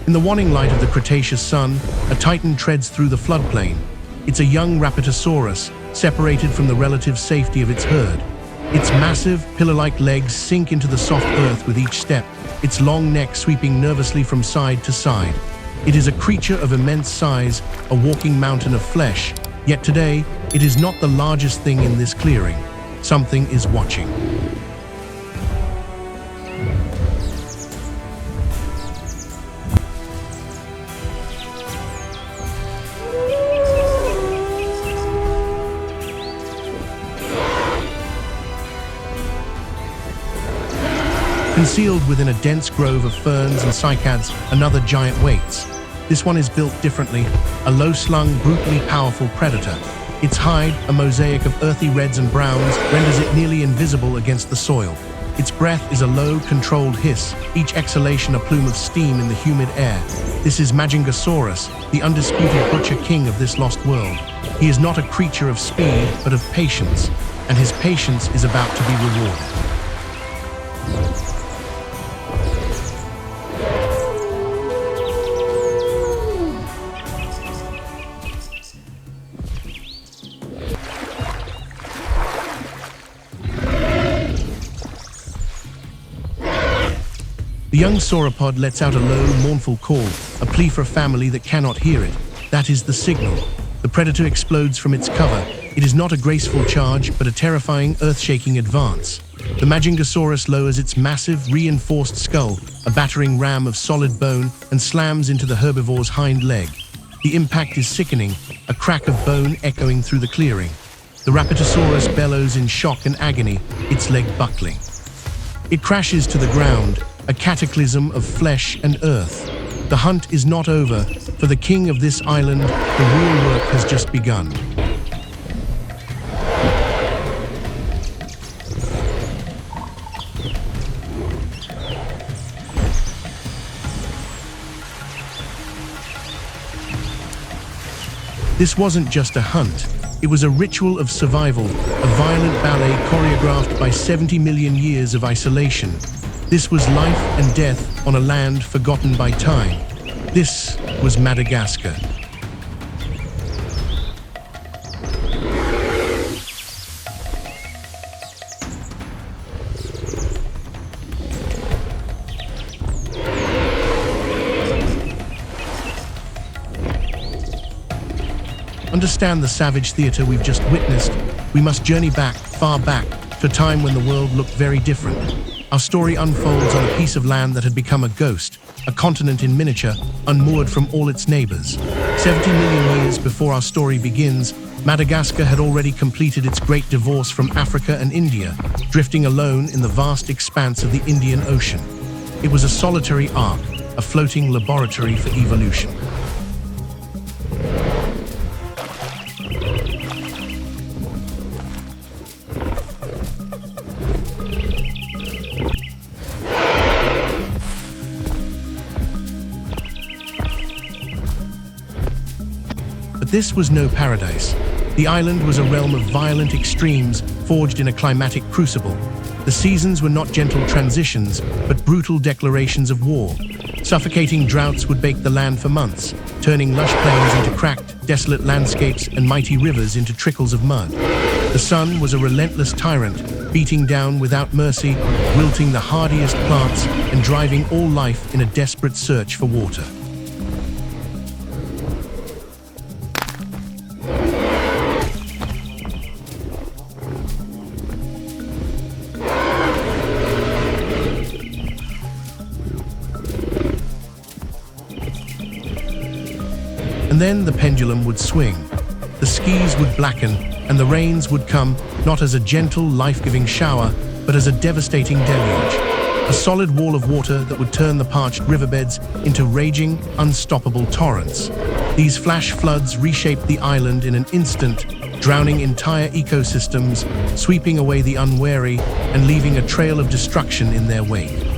In the waning light of the Cretaceous sun, a titan treads through the floodplain. It's a young Rapatosaurus, separated from the relative safety of its herd. Its massive, pillar-like legs sink into the soft earth with each step, its long neck sweeping nervously from side to side. It is a creature of immense size, a walking mountain of flesh, yet today, it is not the largest thing in this clearing. Something is watching. Concealed within a dense grove of ferns and cycads, another giant waits. This one is built differently, a low-slung, brutally powerful predator. Its hide, a mosaic of earthy reds and browns, renders it nearly invisible against the soil. Its breath is a low, controlled hiss, each exhalation a plume of steam in the humid air. This is Majungasaurus, the undisputed butcher king of this lost world. He is not a creature of speed, but of patience, and his patience is about to be rewarded. The young sauropod lets out a low, mournful call, a plea for a family that cannot hear it. That is the signal. The predator explodes from its cover. It is not a graceful charge, but a terrifying, earth-shaking advance. The Majungasaurus lowers its massive, reinforced skull, a battering ram of solid bone, and slams into the herbivore's hind leg. The impact is sickening, a crack of bone echoing through the clearing. The Rapatosaurus bellows in shock and agony, its leg buckling. It crashes to the ground, a cataclysm of flesh and earth. The hunt is not over. For the king of this island, the real work has just begun. This wasn't just a hunt. It was a ritual of survival, a violent ballet choreographed by 70 million years of isolation. This was life and death on a land forgotten by time. This was Madagascar. Understand the savage theater we've just witnessed, we must journey back, far back, to a time when the world looked very different. Our story unfolds on a piece of land that had become a ghost, a continent in miniature, unmoored from all its neighbors. 70 million years before our story begins, Madagascar had already completed its great divorce from Africa and India, drifting alone in the vast expanse of the Indian Ocean. It was a solitary ark, a floating laboratory for evolution. But this was no paradise. The island was a realm of violent extremes forged in a climatic crucible. The seasons were not gentle transitions, but brutal declarations of war. Suffocating droughts would bake the land for months, turning lush plains into cracked, desolate landscapes and mighty rivers into trickles of mud. The sun was a relentless tyrant, beating down without mercy, wilting the hardiest plants and driving all life in a desperate search for water. And then the pendulum would swing. The skies would blacken, and the rains would come, not as a gentle, life-giving shower, but as a devastating deluge. A solid wall of water that would turn the parched riverbeds into raging, unstoppable torrents. These flash floods reshaped the island in an instant, drowning entire ecosystems, sweeping away the unwary, and leaving a trail of destruction in their wake.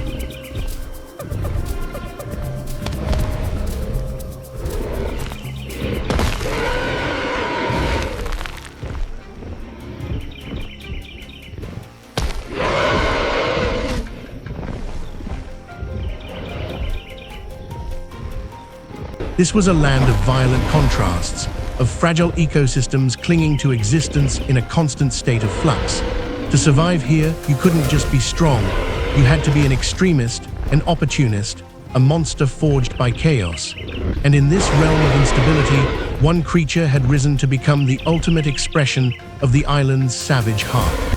This was a land of violent contrasts, of fragile ecosystems clinging to existence in a constant state of flux. To survive here, you couldn't just be strong, you had to be an extremist, an opportunist, a monster forged by chaos. And in this realm of instability, one creature had risen to become the ultimate expression of the island's savage heart.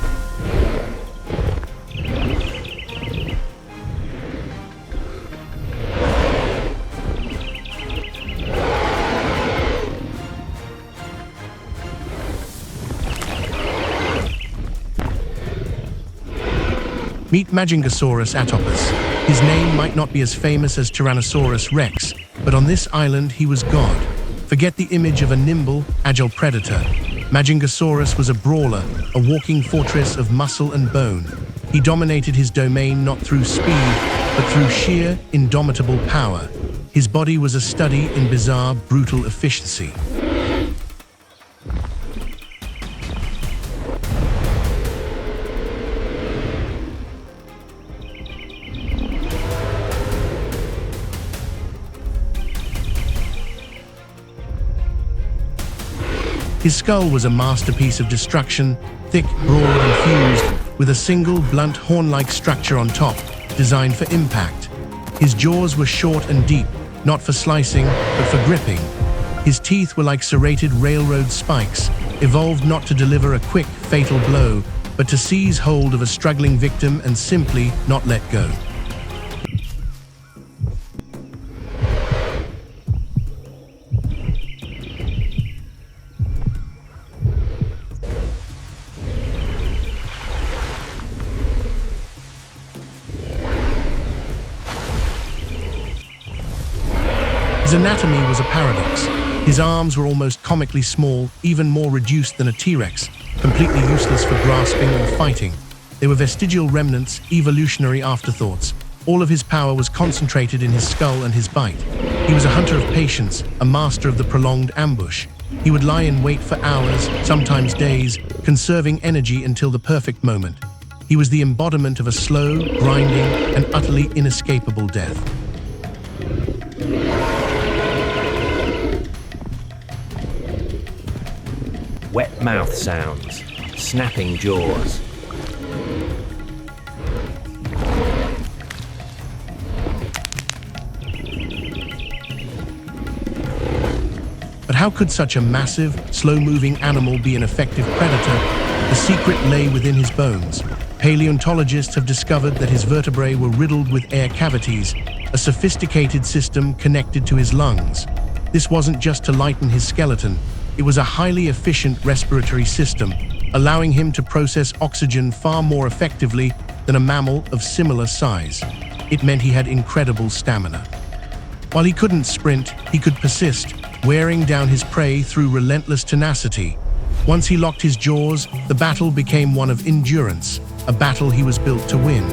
Meet Majungasaurus atopus. His name might not be as famous as Tyrannosaurus rex, but on this island he was God. Forget the image of a nimble, agile predator. Majungasaurus was a brawler, a walking fortress of muscle and bone. He dominated his domain not through speed, but through sheer, indomitable power. His body was a study in bizarre, brutal efficiency. His skull was a masterpiece of destruction, thick, broad, and fused, with a single, blunt, horn-like structure on top, designed for impact. His jaws were short and deep, not for slicing, but for gripping. His teeth were like serrated railroad spikes, evolved not to deliver a quick, fatal blow, but to seize hold of a struggling victim and simply not let go. His anatomy was a paradox. His arms were almost comically small, even more reduced than a T-Rex, completely useless for grasping or fighting. They were vestigial remnants, evolutionary afterthoughts. All of his power was concentrated in his skull and his bite. He was a hunter of patience, a master of the prolonged ambush. He would lie in wait for hours, sometimes days, conserving energy until the perfect moment. He was the embodiment of a slow, grinding, and utterly inescapable death. Wet mouth sounds, snapping jaws. But how could such a massive, slow-moving animal be an effective predator? The secret lay within his bones. Paleontologists have discovered that his vertebrae were riddled with air cavities, a sophisticated system connected to his lungs. This wasn't just to lighten his skeleton. It was a highly efficient respiratory system, allowing him to process oxygen far more effectively than a mammal of similar size. It meant he had incredible stamina. While he couldn't sprint, he could persist, wearing down his prey through relentless tenacity. Once he locked his jaws, the battle became one of endurance, a battle he was built to win.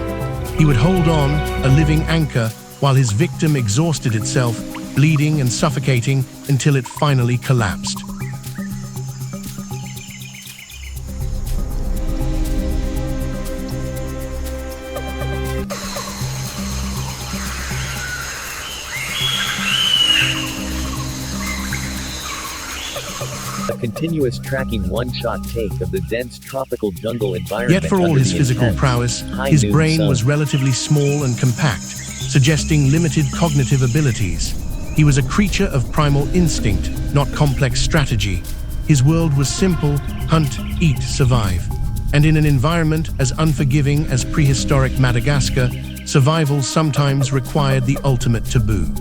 He would hold on, a living anchor, while his victim exhausted itself, bleeding and suffocating until it finally collapsed. A continuous tracking one-shot take of the dense tropical jungle environment. Yet for all his physical prowess, his brain was relatively small and compact, suggesting limited cognitive abilities. He was a creature of primal instinct, not complex strategy. His world was simple: hunt, eat, survive. And in an environment as unforgiving as prehistoric Madagascar, survival sometimes required the ultimate taboo.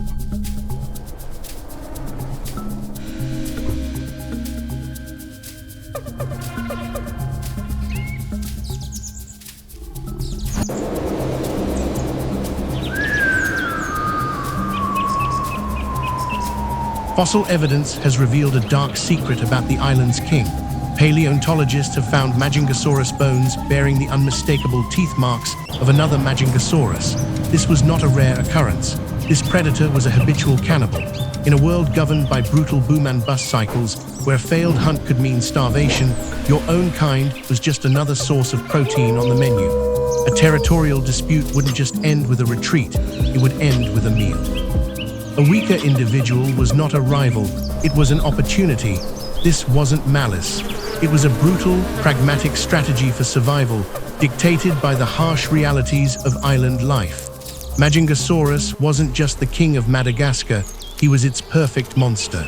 Fossil evidence has revealed a dark secret about the island's king. Paleontologists have found Majungasaurus bones bearing the unmistakable teeth marks of another Majungasaurus. This was not a rare occurrence. This predator was a habitual cannibal. In a world governed by brutal boom and bust cycles, where a failed hunt could mean starvation, your own kind was just another source of protein on the menu. A territorial dispute wouldn't just end with a retreat, it would end with a meal. A weaker individual was not a rival, it was an opportunity. This wasn't malice. It was a brutal, pragmatic strategy for survival, dictated by the harsh realities of island life. Majungasaurus wasn't just the king of Madagascar, he was its perfect monster.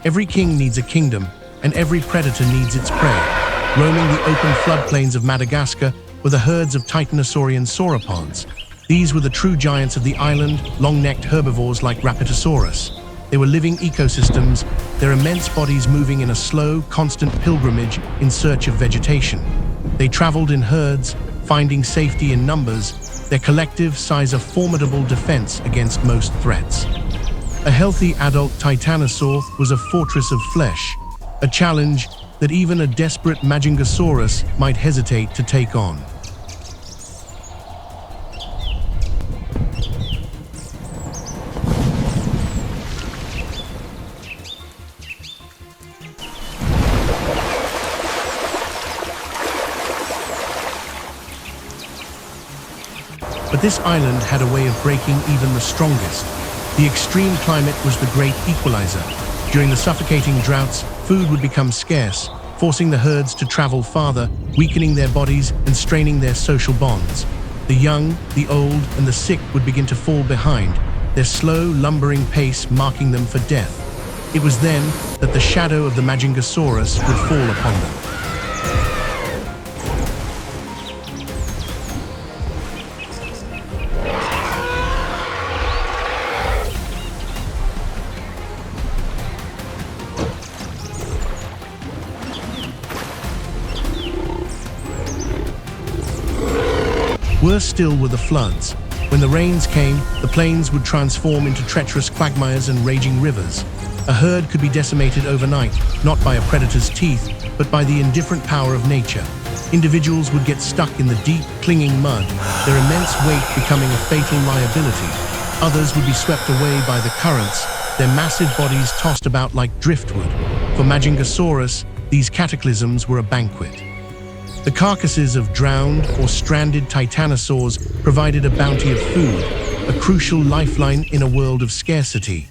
Every king needs a kingdom, and every predator needs its prey. Roaming the open floodplains of Madagascar were the herds of titanosaurian sauropods. These were the true giants of the island, long-necked herbivores like Rapatosaurus. They were living ecosystems, their immense bodies moving in a slow, constant pilgrimage in search of vegetation. They traveled in herds, finding safety in numbers, their collective size a formidable defense against most threats. A healthy adult titanosaur was a fortress of flesh, a challenge that even a desperate Majungasaurus might hesitate to take on. But this island had a way of breaking even the strongest. The extreme climate was the great equalizer. During the suffocating droughts, food would become scarce, forcing the herds to travel farther, weakening their bodies and straining their social bonds. The young, the old, and the sick would begin to fall behind, their slow, lumbering pace marking them for death. It was then that the shadow of the Majungasaurus would fall upon them. Worse still were the floods. When the rains came, the plains would transform into treacherous quagmires and raging rivers. A herd could be decimated overnight, not by a predator's teeth, but by the indifferent power of nature. Individuals would get stuck in the deep, clinging mud, their immense weight becoming a fatal liability. Others would be swept away by the currents, their massive bodies tossed about like driftwood. For Majungasaurus, these cataclysms were a banquet. The carcasses of drowned or stranded titanosaurs provided a bounty of food, a crucial lifeline in a world of scarcity.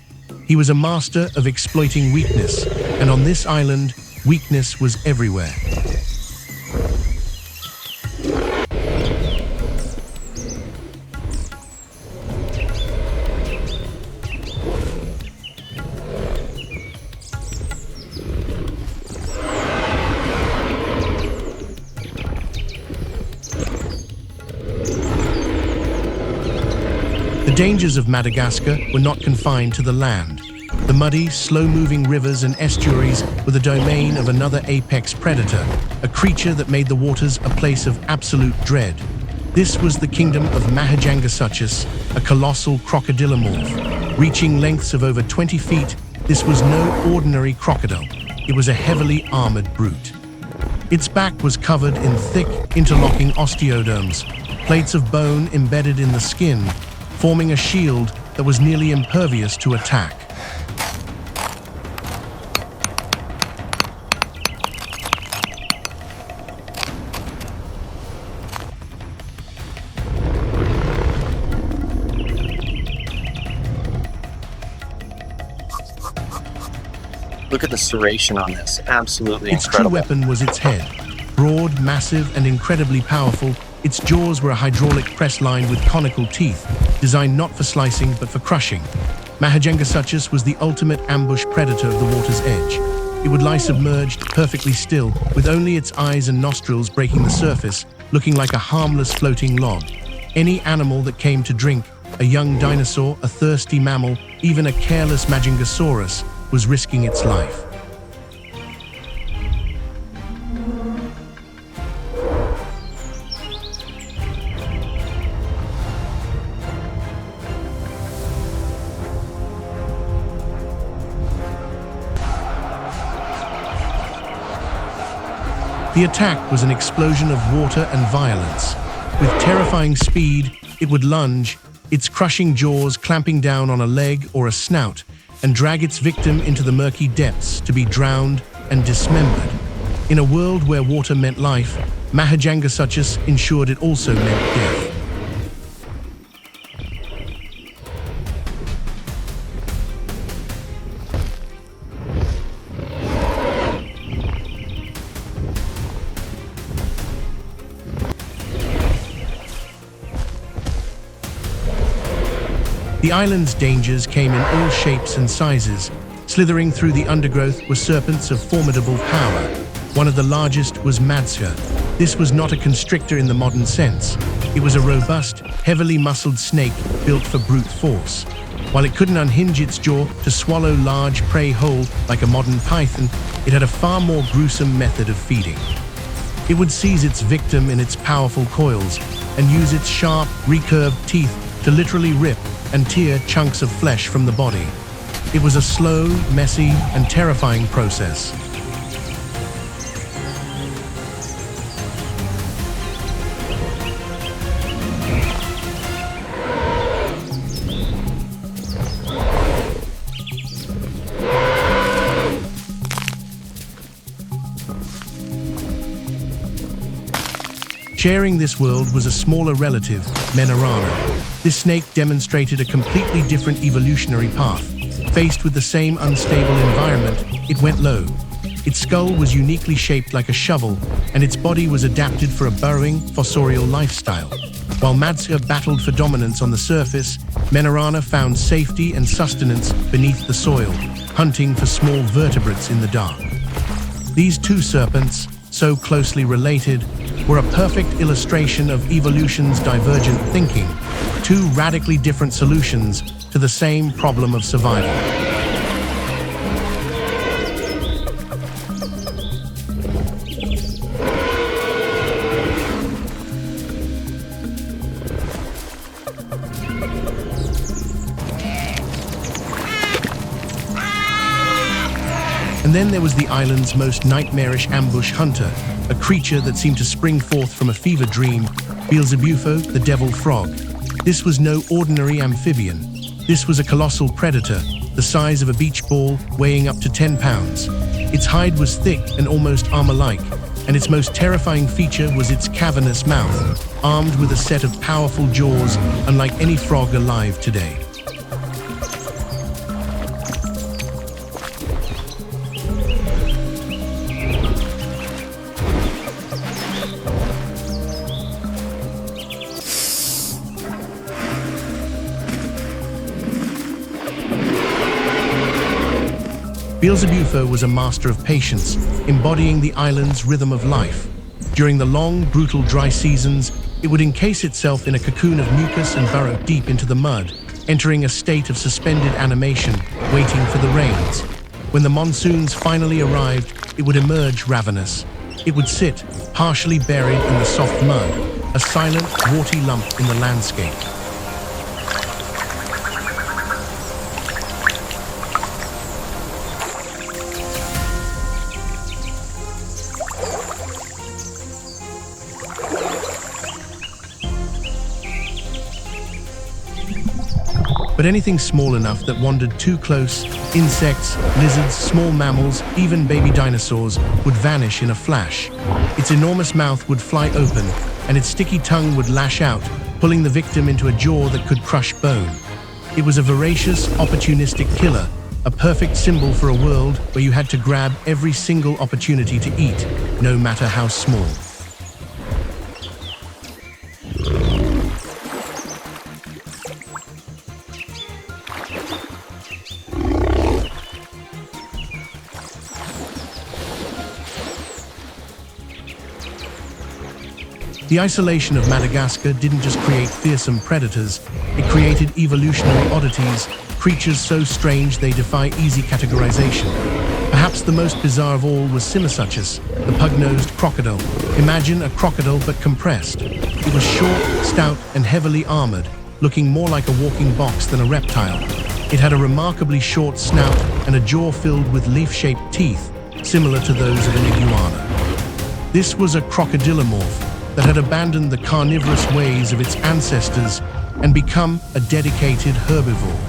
He was a master of exploiting weakness, and on this island, weakness was everywhere. The dangers of Madagascar were not confined to the land. The muddy, slow-moving rivers and estuaries were the domain of another apex predator, a creature that made the waters a place of absolute dread. This was the kingdom of Majungasaurus, a colossal crocodilomorph. Reaching lengths of over 20 feet, this was no ordinary crocodile. It was a heavily armored brute. Its back was covered in thick, interlocking osteoderms, plates of bone embedded in the skin, forming a shield that was nearly impervious to attack. Look at the serration on this. Absolutely Its incredible. true weapon was its head. Broad, massive, and incredibly powerful, its jaws were a hydraulic press line with conical teeth, designed not for slicing but for crushing. Majungasaurus was the ultimate ambush predator of the water's edge. It would lie submerged, perfectly still, with only its eyes and nostrils breaking the surface, looking like a harmless floating log. Any animal that came to drink, a young dinosaur, a thirsty mammal, even a careless Majungasaurus, was risking its life. The attack was an explosion of water and violence. With terrifying speed, it would lunge, its crushing jaws clamping down on a leg or a snout, and drag its victim into the murky depths to be drowned and dismembered. In a world where water meant life, Majungasaurus ensured it also meant death. The island's dangers came in all shapes and sizes. Slithering through the undergrowth were serpents of formidable power. One of the largest was Madagascar. This was not a constrictor in the modern sense. It was a robust, heavily muscled snake built for brute force. While it couldn't unhinge its jaw to swallow large prey whole like a modern python, it had a far more gruesome method of feeding. It would seize its victim in its powerful coils and use its sharp, recurved teeth to literally rip and tear chunks of flesh from the body. It was a slow, messy, and terrifying process. Sharing this world was a smaller relative, Menarana. This snake demonstrated a completely different evolutionary path. Faced with the same unstable environment, it went low. Its skull was uniquely shaped like a shovel, and its body was adapted for a burrowing, fossorial lifestyle. While Madagascar battled for dominance on the surface, Menarana found safety and sustenance beneath the soil, hunting for small vertebrates in the dark. These two serpents, so closely related, were a perfect illustration of evolution's divergent thinking, two radically different solutions to the same problem of survival. And then there was the island's most nightmarish ambush hunter, a creature that seemed to spring forth from a fever dream, Beelzebufo, the devil frog. This was no ordinary amphibian. This was a colossal predator, the size of a beach ball, weighing up to 10 pounds. Its hide was thick and almost armor-like, and its most terrifying feature was its cavernous mouth, armed with a set of powerful jaws unlike any frog alive today. Beelzebufo was a master of patience, embodying the island's rhythm of life. During the long, brutal dry seasons, it would encase itself in a cocoon of mucus and burrow deep into the mud, entering a state of suspended animation, waiting for the rains. When the monsoons finally arrived, it would emerge ravenous. It would sit, partially buried in the soft mud, a silent, warty lump in the landscape. But anything small enough that wandered too close, insects, lizards, small mammals, even baby dinosaurs, would vanish in a flash. Its enormous mouth would fly open, and its sticky tongue would lash out, pulling the victim into a jaw that could crush bone. It was a voracious, opportunistic killer, a perfect symbol for a world where you had to grab every single opportunity to eat, no matter how small. The isolation of Madagascar didn't just create fearsome predators, it created evolutionary oddities, creatures so strange they defy easy categorization. Perhaps the most bizarre of all was Simosaurus, the pug-nosed crocodile. Imagine a crocodile but compressed. It was short, stout, and heavily armored, looking more like a walking box than a reptile. It had a remarkably short snout and a jaw filled with leaf-shaped teeth, similar to those of an iguana. This was a crocodilomorph, that had abandoned the carnivorous ways of its ancestors and become a dedicated herbivore.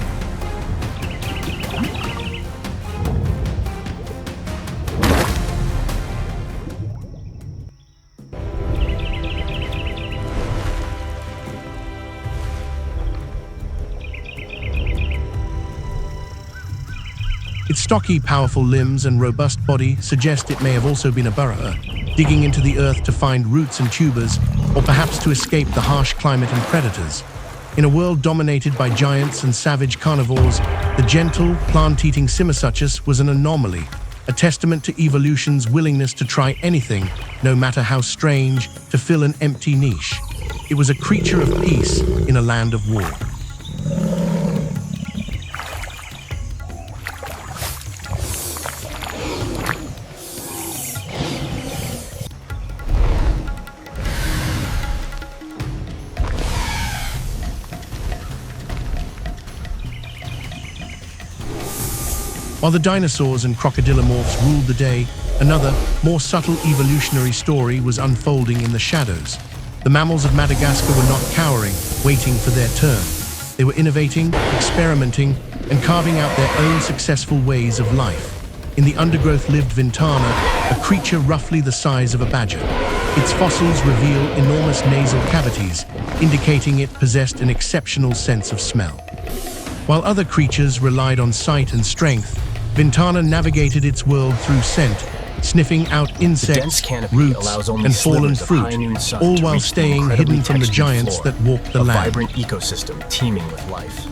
Its stocky, powerful limbs and robust body suggest it may have also been a burrower, digging into the earth to find roots and tubers, or perhaps to escape the harsh climate and predators. In a world dominated by giants and savage carnivores, the gentle, plant-eating Simosuchus was an anomaly, a testament to evolution's willingness to try anything, no matter how strange, to fill an empty niche. It was a creature of peace in a land of war. While the dinosaurs and crocodilomorphs ruled the day, another, more subtle evolutionary story was unfolding in the shadows. The mammals of Madagascar were not cowering, waiting for their turn. They were innovating, experimenting, and carving out their own successful ways of life. In the undergrowth lived Vintana, a creature roughly the size of a badger. Its fossils reveal enormous nasal cavities, indicating it possessed an exceptional sense of smell. While other creatures relied on sight and strength, Vintana navigated its world through scent, sniffing out insects, roots, and fallen fruit, all while staying hidden from the giants that walked the land. A vibrant ecosystem teeming with life.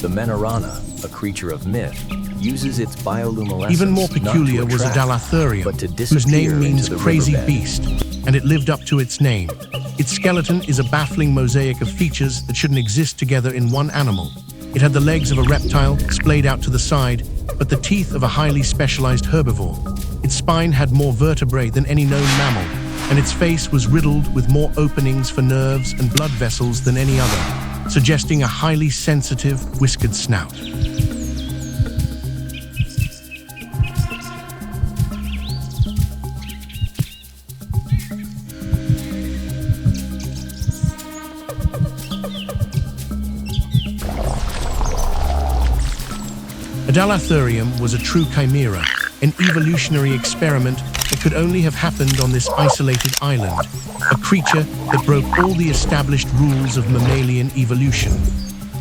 The Menarana, a creature of myth, uses its bioluminescence. Even more peculiar was Adalathurium, whose name means crazy beast, and it lived up to its name. Its skeleton is a baffling mosaic of features that shouldn't exist together in one animal. It had the legs of a reptile splayed out to the side, but the teeth of a highly specialized herbivore. Its spine had more vertebrae than any known mammal, and its face was riddled with more openings for nerves and blood vessels than any other, suggesting a highly sensitive, whiskered snout. Adalathurium was a true chimera, an evolutionary experiment that could only have happened on this isolated island, a creature that broke all the established rules of mammalian evolution.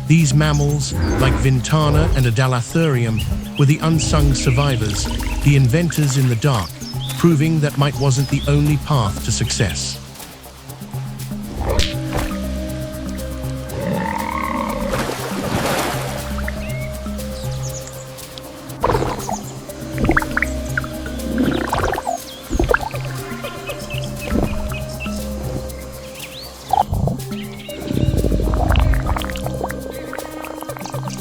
These mammals, like Vintana and Adalathurium, were the unsung survivors, the inventors in the dark, proving that might wasn't the only path to success.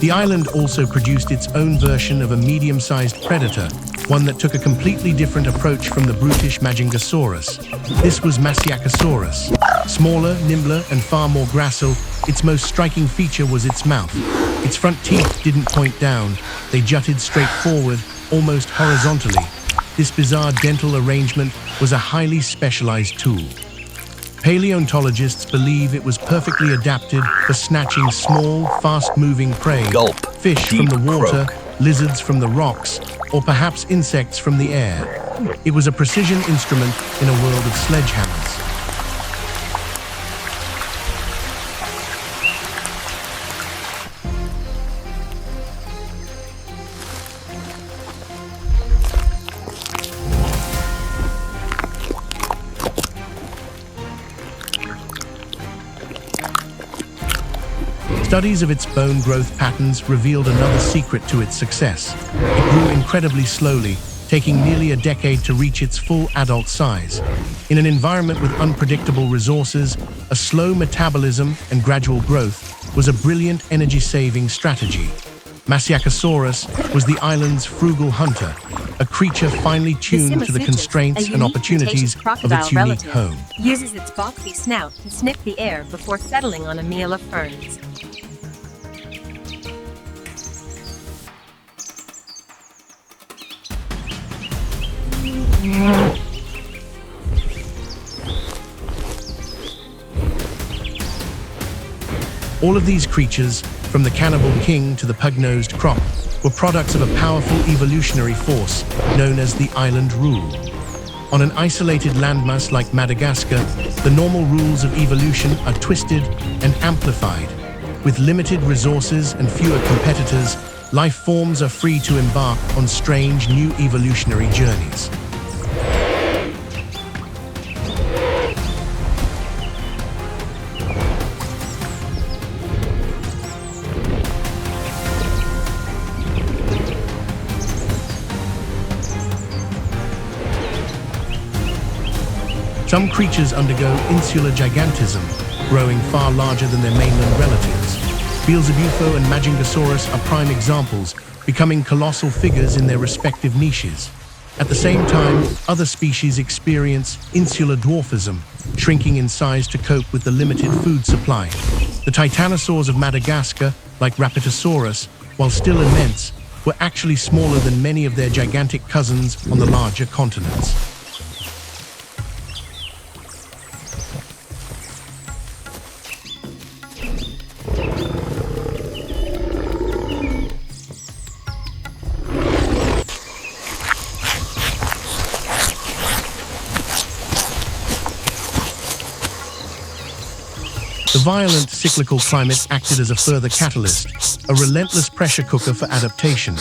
The island also produced its own version of a medium-sized predator, one that took a completely different approach from the brutish Majungasaurus. This was Majungasaurus. Smaller, nimbler, and far more gracile, its most striking feature was its mouth. Its front teeth didn't point down, they jutted straight forward, almost horizontally. This bizarre dental arrangement was a highly specialized tool. Paleontologists believe it was perfectly adapted for snatching small, fast-moving prey, fish from the water, lizards from the rocks, or perhaps insects from the air. It was a precision instrument in a world of sledgehammers. Studies of its bone growth patterns revealed another secret to its success. It grew incredibly slowly, taking nearly a decade to reach its full adult size. In an environment with unpredictable resources, a slow metabolism and gradual growth was a brilliant energy-saving strategy. Majungasaurus was the island's frugal hunter, a creature finely tuned to the constraints and opportunities of its unique home. Uses its boxy snout to sniff the air before settling on a meal of ferns. All of these creatures, from the cannibal king to the pug-nosed croc, were products of a powerful evolutionary force known as the island rule. On an isolated landmass like Madagascar, the normal rules of evolution are twisted and amplified. With limited resources and fewer competitors, life forms are free to embark on strange new evolutionary journeys. Some creatures undergo insular gigantism, growing far larger than their mainland relatives. Beelzebufo and Majungasaurus are prime examples, becoming colossal figures in their respective niches. At the same time, other species experience insular dwarfism, shrinking in size to cope with the limited food supply. The titanosaurs of Madagascar, like Rapatosaurus, while still immense, were actually smaller than many of their gigantic cousins on the larger continents. The violent cyclical climate acted as a further catalyst, a relentless pressure cooker for adaptation.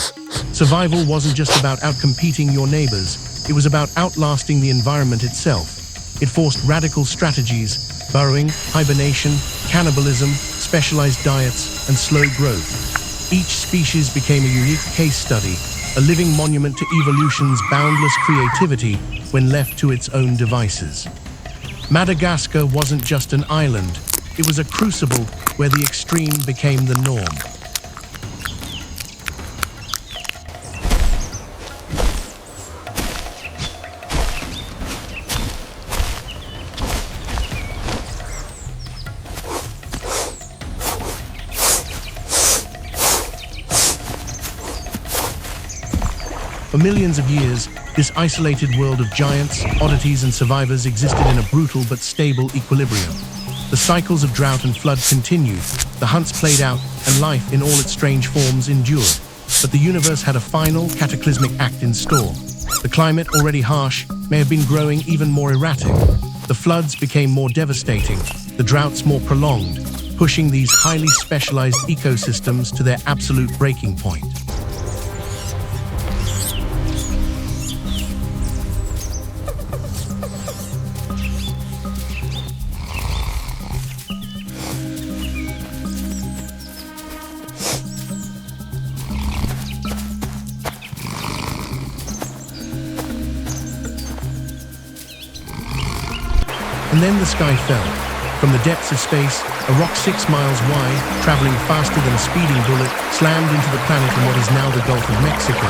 Survival wasn't just about outcompeting your neighbors, it was about outlasting the environment itself. It forced radical strategies: burrowing, hibernation, cannibalism, specialized diets, and slow growth. Each species became a unique case study, a living monument to evolution's boundless creativity when left to its own devices. Madagascar wasn't just an island, it was a crucible where the extreme became the norm. For millions of years, this isolated world of giants, oddities, and survivors existed in a brutal but stable equilibrium. The cycles of drought and flood continued, the hunts played out, and life in all its strange forms endured. But the universe had a final, cataclysmic act in store. The climate, already harsh, may have been growing even more erratic. The floods became more devastating, the droughts more prolonged, pushing these highly specialized ecosystems to their absolute breaking point. And then the sky fell. From the depths of space, a rock 6 miles wide, traveling faster than a speeding bullet, slammed into the planet in what is now the Gulf of Mexico.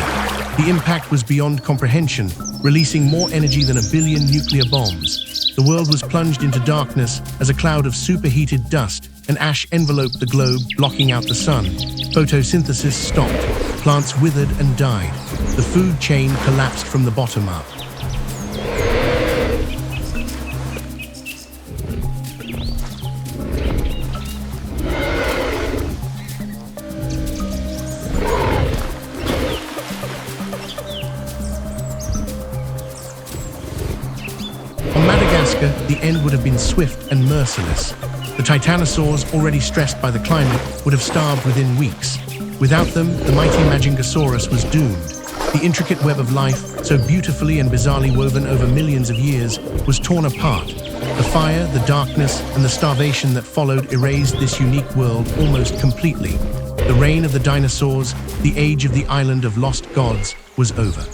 The impact was beyond comprehension, releasing more energy than 1 billion nuclear bombs. The world was plunged into darkness as a cloud of superheated dust and ash enveloped the globe, blocking out the sun. Photosynthesis stopped. Plants withered and died. The food chain collapsed from the bottom up. On Madagascar, the end would have been swift and merciless. The titanosaurs, already stressed by the climate, would have starved within weeks. Without them, the mighty Majungasaurus was doomed. The intricate web of life, so beautifully and bizarrely woven over millions of years, was torn apart. The fire, the darkness, and the starvation that followed erased this unique world almost completely. The reign of the dinosaurs, the age of the island of lost gods, was over.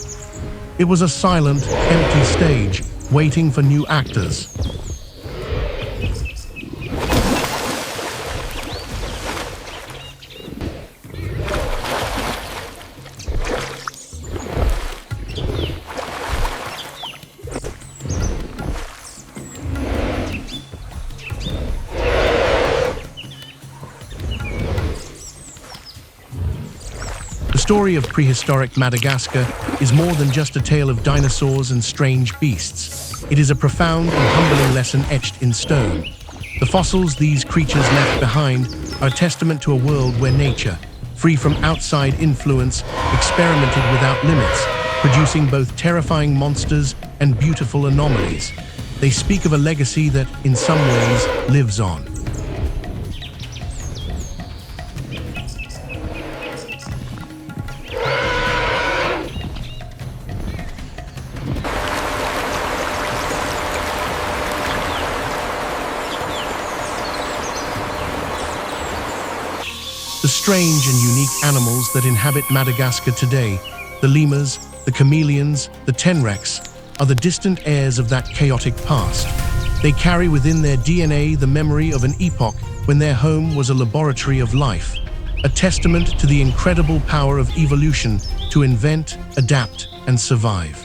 It was a silent, empty stage, waiting for new actors. story of prehistoric Madagascar is more than just a tale of dinosaurs and strange beasts. It is a profound and humbling lesson etched in stone. The fossils these creatures left behind are a testament to a world where nature, free from outside influence, experimented without limits, producing both terrifying monsters and beautiful anomalies. They speak of a legacy that, in some ways, lives on. The strange and unique animals that inhabit Madagascar today, the lemurs, the chameleons, the tenrecs, are the distant heirs of that chaotic past. They carry within their DNA the memory of an epoch when their home was a laboratory of life, a testament to the incredible power of evolution to invent, adapt, and survive.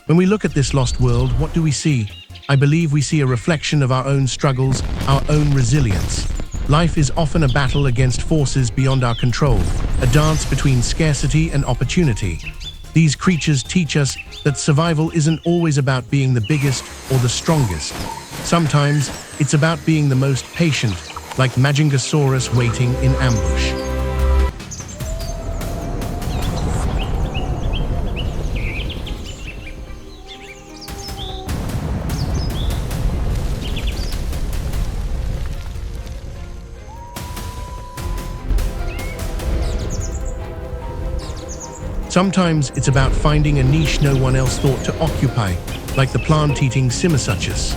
When we look at this lost world, what do we see? I believe we see a reflection of our own struggles, our own resilience. Life is often a battle against forces beyond our control, a dance between scarcity and opportunity. These creatures teach us that survival isn't always about being the biggest or the strongest. Sometimes it's about being the most patient, like Majungasaurus waiting in ambush. Sometimes it's about finding a niche no one else thought to occupy, like the plant-eating Simisaurus.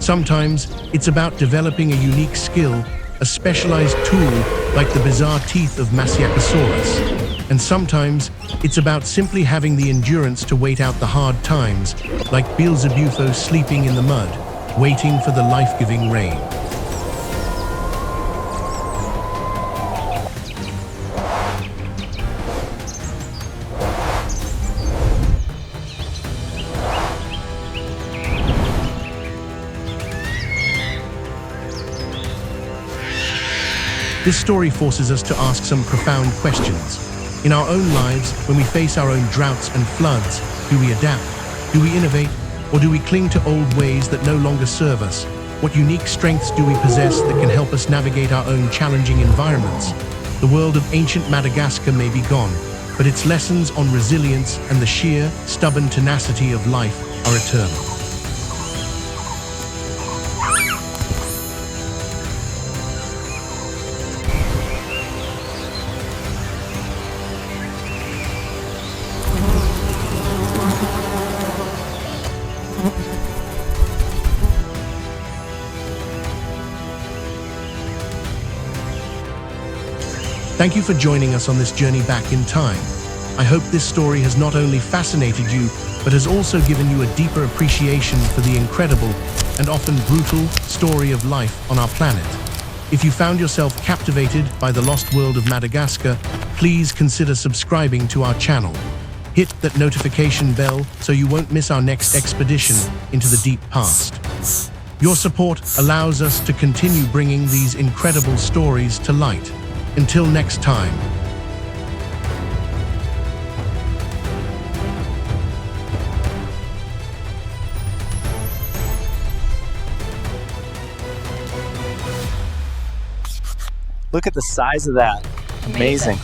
Sometimes it's about developing a unique skill, a specialized tool like the bizarre teeth of Majungasaurus. And sometimes it's about simply having the endurance to wait out the hard times, like Beelzebufo sleeping in the mud, waiting for the life-giving rain. This story forces us to ask some profound questions. In our own lives, when we face our own droughts and floods, do we adapt? Do we innovate? Or do we cling to old ways that no longer serve us? What unique strengths do we possess that can help us navigate our own challenging environments? The world of ancient Madagascar may be gone, but its lessons on resilience and the sheer, stubborn tenacity of life are eternal. Thank you for joining us on this journey back in time. I hope this story has not only fascinated you, but has also given you a deeper appreciation for the incredible and often brutal story of life on our planet. If you found yourself captivated by the lost world of Madagascar, please consider subscribing to our channel. Hit that notification bell so you won't miss our next expedition into the deep past. Your support allows us to continue bringing these incredible stories to light. Until next time. Look at the size of that. Amazing.